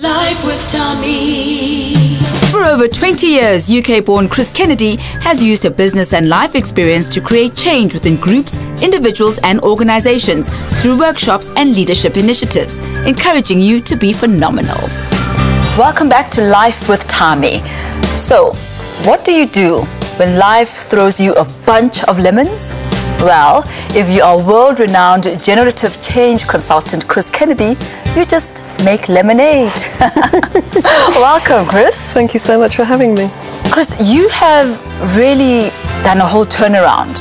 Life with Tommy. For over 20 years, UK-born Chris Kennedy has used her business and life experience to create change within groups, individuals and organizations through workshops and leadership initiatives, encouraging you to be phenomenal. Welcome back to Life with Tommy. So, what do you do when life throws you a bunch of lemons? Well, if you are world-renowned generative change consultant Chris Kennedy, you just make lemonade. Welcome, Chris. Thank you so much for having me. Chris, you have really done a whole turnaround.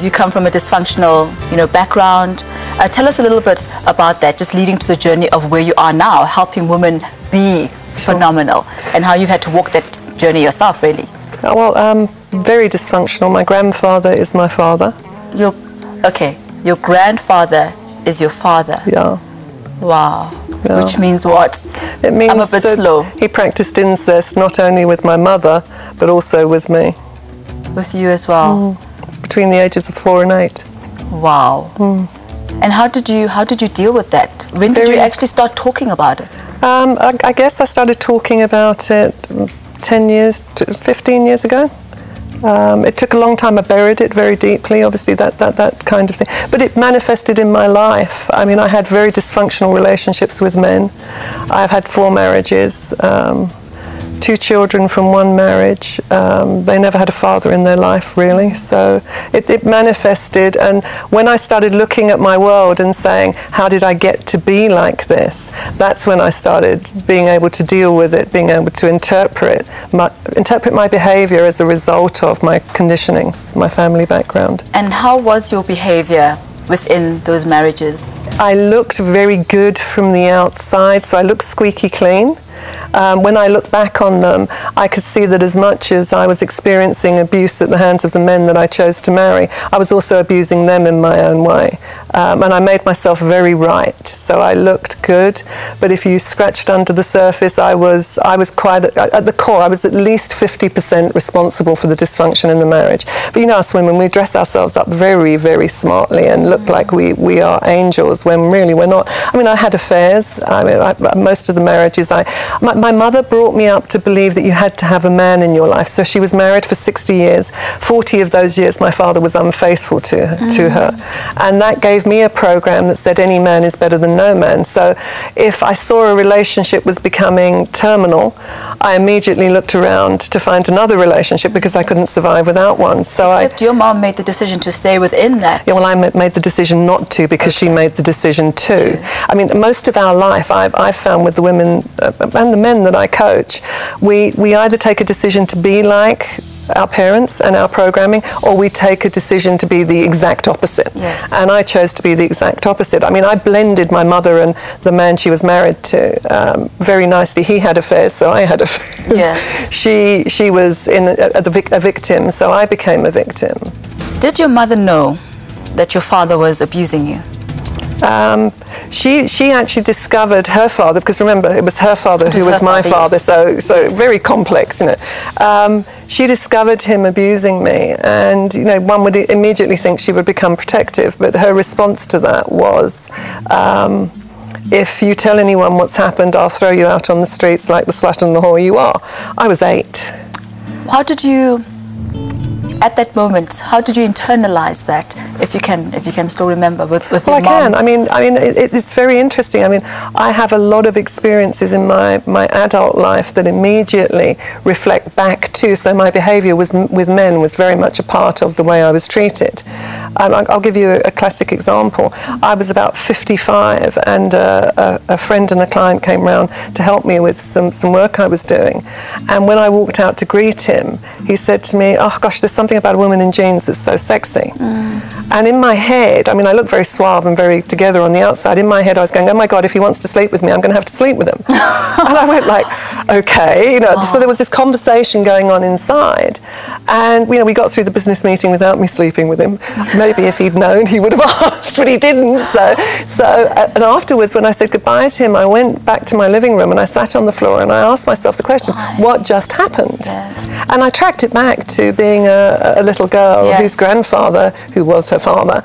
You come from a dysfunctional, background. Tell us a little bit about that, just leading to the journey of where you are now, helping women be phenomenal, and how you've had to walk that journey yourself, really. Well, very dysfunctional. My grandfather is my father. Your grandfather is your father? Yeah. Wow. Yeah. Which means what? It means I'm a bit slow. He practiced incest not only with my mother, but also with me. With you as well? Between the ages of 4 and 8. Wow. And how did you deal with that? When did you actually start talking about it? I guess I started talking about it 10 years, 15 years ago. It took a long time. I buried it very deeply, obviously, that kind of thing. But it manifested in my life. I mean, I had very dysfunctional relationships with men. I've had 4 marriages, 2 children from 1 marriage. They never had a father in their life, really. So it manifested. And when I started looking at my world and saying, how did I get to be like this? That's when I started being able to deal with it, being able to interpret my behavior as a result of my conditioning, my family background. And how was your behavior within those marriages? I looked very good from the outside, so I looked squeaky clean. When I look back on them, I could see that as much as I was experiencing abuse at the hands of the men that I chose to marry, I was also abusing them in my own way. And I made myself very right, so I looked good. But if you scratched under the surface, I was quite, at the core, I was at least 50% responsible for the dysfunction in the marriage. But us women, we dress ourselves up very, very smartly and look like we are angels when really we're not. I mean, I had affairs. Most of the marriages, my mother brought me up to believe that you had to have a man in your life. So she was married for 60 years. 40 of those years, my father was unfaithful to her. And that gave me a program that said any man is better than no man. So if I saw a relationship was becoming terminal, I immediately looked around to find another relationship because I couldn't survive without one. So Except your mom made the decision to stay within that. Yeah, well, I made the decision not to because she made the decision to. I mean, most of our life, I've found with the women and the men that I coach, we either take a decision to be like our parents and our programming, or we take a decision to be the exact opposite. Yes. And I chose to be the exact opposite. I mean, I blended my mother and the man she was married to very nicely. He had affairs, so I had affairs. Yes. She was a victim, so I became a victim. Did your mother know that your father was abusing you? She actually discovered her father, because remember, it was her father who was my father, yes. so very complex, She discovered him abusing me, and one would immediately think she would become protective, but her response to that was, if you tell anyone what's happened, I'll throw you out on the streets like the slut and the whore you are. I was 8. How did you, at that moment, how did you internalize that, if you can still remember, with your mom? Well, I can. I mean, it's very interesting. I mean, I have a lot of experiences in my adult life that immediately reflect back to, so my behavior with men was very much a part of the way I was treated. I'll give you a classic example. I was about 55 and a friend and a client came round to help me with some work I was doing. And when I walked out to greet him, he said to me, oh gosh, there's something about a woman in jeans that's so sexy. And in my head, I mean, I look very suave and very together on the outside. In my head, I was going, oh my God, if he wants to sleep with me, I'm going to have to sleep with him. And I went like, okay, So there was this conversation going on inside. And we got through the business meeting without me sleeping with him. Maybe if he'd known, he would have asked, but he didn't. And afterwards, when I said goodbye to him, I went back to my living room and I sat on the floor and I asked myself the question, what just happened? Yes. And I tracked it back to being a little girl whose grandfather, who was her father,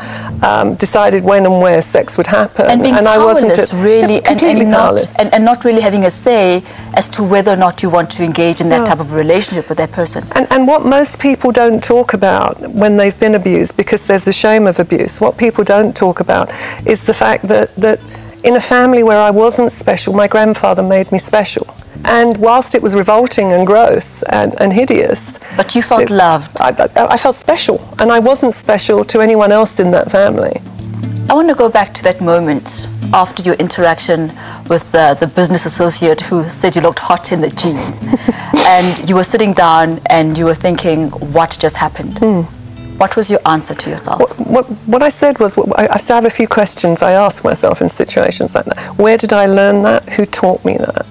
decided when and where sex would happen. And being powerless, really, and not really having a say as to whether or not you want to engage in that type of relationship with that person. And what most people don't talk about when they've been abused, because there's the shame of abuse, what people don't talk about is the fact that in a family where I wasn't special, my grandfather made me special. And whilst it was revolting and gross and hideous... But you felt loved. I felt special, and I wasn't special to anyone else in that family. I want to go back to that moment after your interaction with the business associate who said you looked hot in the jeans. And you were sitting down and you were thinking, what just happened? What was your answer to yourself? What I said was, I have a few questions I ask myself in situations like that. Where did I learn that? Who taught me that?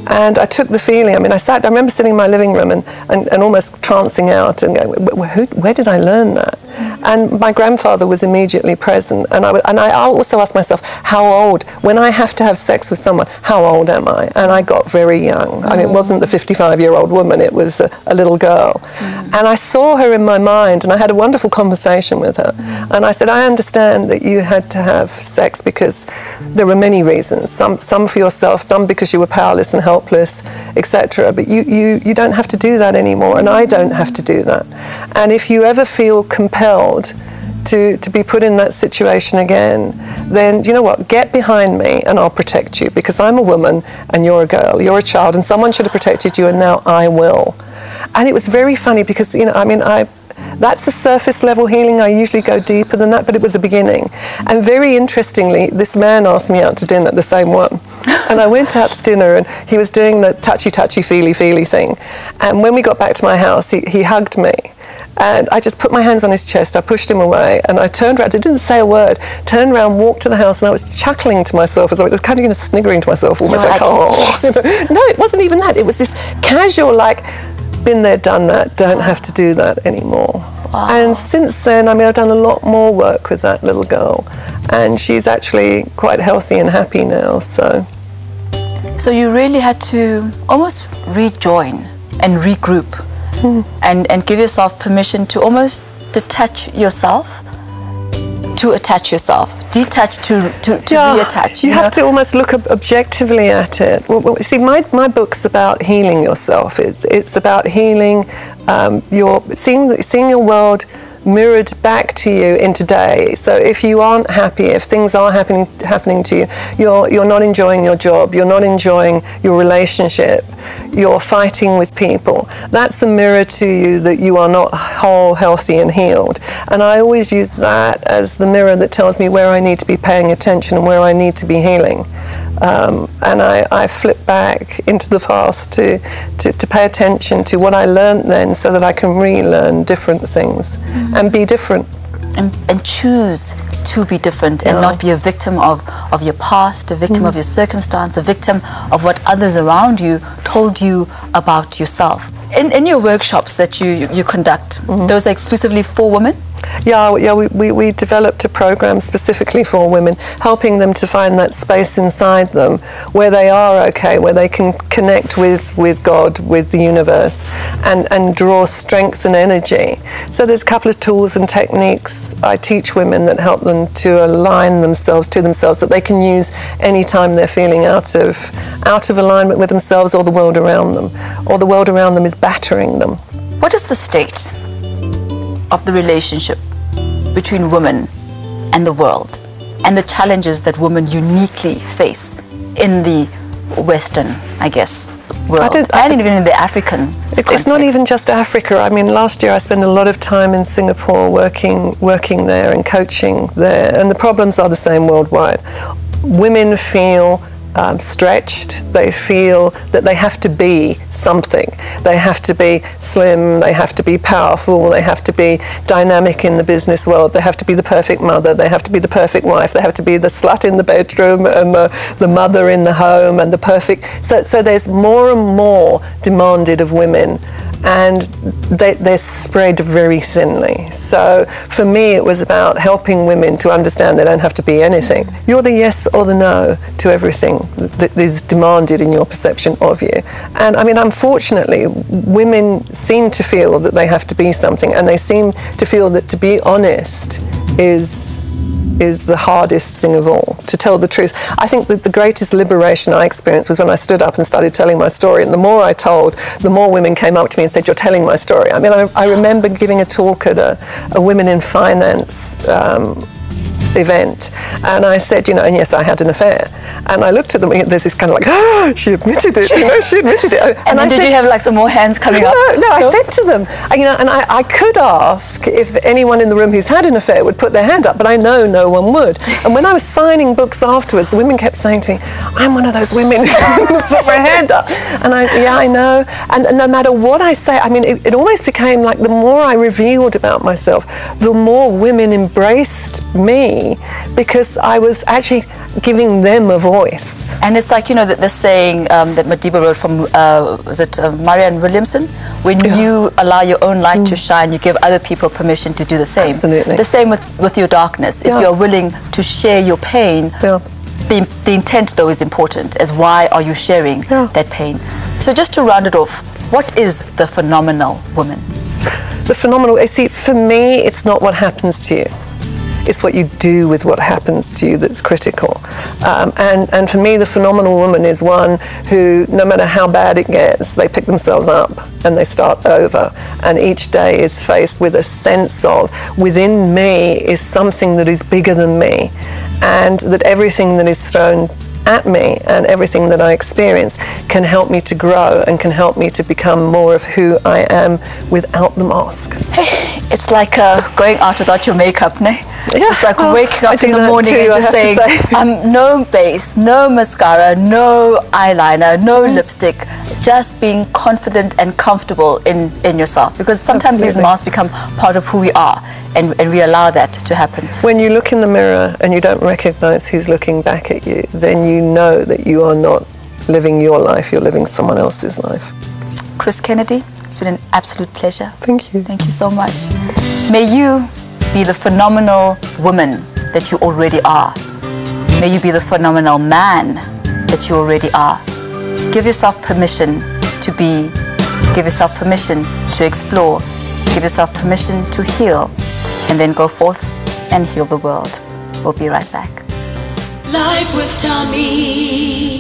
And I took the feeling, I remember sitting in my living room and almost trancing out and going, where did I learn that? And my grandfather was immediately present. And I also asked myself, how old? When I have to have sex with someone, how old am I? And I got very young. It wasn't the 55-year-old woman, it was a little girl. And I saw her in my mind, and I had a wonderful conversation with her. And I said, I understand that you had to have sex because there were many reasons. Some for yourself, some because you were powerless and helpless, etc. But you don't have to do that anymore, and I don't have to do that. And if you ever feel compelled to be put in that situation again, then you know what, get behind me and I'll protect you, because I'm a woman and you're a girl, you're a child, and someone should have protected you, and now I will. And it was very funny because, that's the surface level healing. I usually go deeper than that, but it was a beginning. And very interestingly, this man asked me out to dinner, the same one. And I went out to dinner and he was doing the touchy, feely thing. And when we got back to my house, he hugged me. And I just put my hands on his chest, I pushed him away, and I turned around, I didn't say a word, turned around, walked to the house, and I was chuckling to myself as I was kind of sniggering to myself, almost like, oh. Yes. No, it wasn't even that. It was this casual, been there, done that, don't have to do that anymore. Wow. And since then, I've done a lot more work with that little girl, and she's actually quite healthy and happy now, so. So you really had to almost rejoin and regroup and give yourself permission to almost detach yourself to attach yourself, detach to reattach. You have to almost look objectively at it. Well, see, my book's about healing yourself. It's about healing seeing your world mirrored back to you in today. So if you aren't happy, if things are happening to you, you're not enjoying your job, you're not enjoying your relationship, you're fighting with people, that's a mirror to you that you are not whole, healthy and healed. And I always use that as the mirror that tells me where I need to be paying attention and where I need to be healing. And I flip back into the past to pay attention to what I learned then, so that I can relearn different things and be different. And choose to be different and not be a victim of your past, a victim of your circumstance, a victim of what others around you told you about yourself. In your workshops that you conduct, those are exclusively for women? Yeah, we developed a program specifically for women, helping them to find that space inside them where they are okay, where they can connect with God, with the universe, and draw strength and energy. So there's a couple of tools and techniques I teach women that help them to align themselves to themselves, that they can use anytime they're feeling out of alignment with themselves or the world around them, or the world around them is battering them. What is the state of the relationship between women and the world, and the challenges that women uniquely face in the Western, I guess, world, and even in the African context? It's not even just Africa. Last year I spent a lot of time in Singapore working there and coaching there, and the problems are the same worldwide. Women feel stretched. They feel that they have to be something. They have to be slim, they have to be powerful, they have to be dynamic in the business world, they have to be the perfect mother, they have to be the perfect wife, they have to be the slut in the bedroom and the mother in the home and the perfect... So there's more and more demanded of women. and they're spread very thinly. So for me, it was about helping women to understand they don't have to be anything. You're the yes or the no to everything that is demanded in your perception of you. And I mean, unfortunately, women seem to feel that they have to be something, and they seem to feel that to be honest is the hardest thing of all, to tell the truth. I think that the greatest liberation I experienced was when I stood up and started telling my story, and the more I told, the more women came up to me and said, "You're telling my story." I mean, I remember giving a talk at a Women in Finance event, and I said, you know, and yes, I had an affair. And I looked at them, and there's this kind of like, oh, she admitted it, you know, she admitted it. And then did you have like some more hands coming up? No, I said to them, you know, and I could ask if anyone in the room who's had an affair would put their hand up, but I know no one would. And when I was signing books afterwards, the women kept saying to me, I'm one of those women who put my hand up. And I know. And no matter what I say, I mean, it almost became like the more I revealed about myself, the more women embraced me, because I was actually giving them a voice. And it's like, you know, the saying that Madiba wrote from, was it Marianne Williamson? When you allow your own light to shine, you give other people permission to do the same. Absolutely. The same with your darkness. If you're willing to share your pain, the intent, though, is important, as why are you sharing that pain. So just to round it off, what is the phenomenal woman? The phenomenal, see, for me, it's not what happens to you. It's what you do with what happens to you that's critical. And for me, the phenomenal woman is one who, no matter how bad it gets, they pick themselves up and they start over. And each day is faced with a sense of, within me is something that is bigger than me, and that everything that is thrown at me and everything that I experience can help me to grow and can help me to become more of who I am without the mask. Hey, it's like going out without your makeup, ne? Yeah, it's like waking up in the morning and just saying, no base, no mascara, no eyeliner, no lipstick, just being confident and comfortable in yourself. Because sometimes these masks become part of who we are, and we allow that to happen. When you look in the mirror and you don't recognize who's looking back at you, then you know that you are not living your life, you're living someone else's life. Chris Kennedy, it's been an absolute pleasure. Thank you. Thank you so much. May you be the phenomenal woman that you already are. May you be the phenomenal man that you already are. Give yourself permission to be, give yourself permission to explore, give yourself permission to heal, and then go forth and heal the world. We'll be right back. Life with Tommy.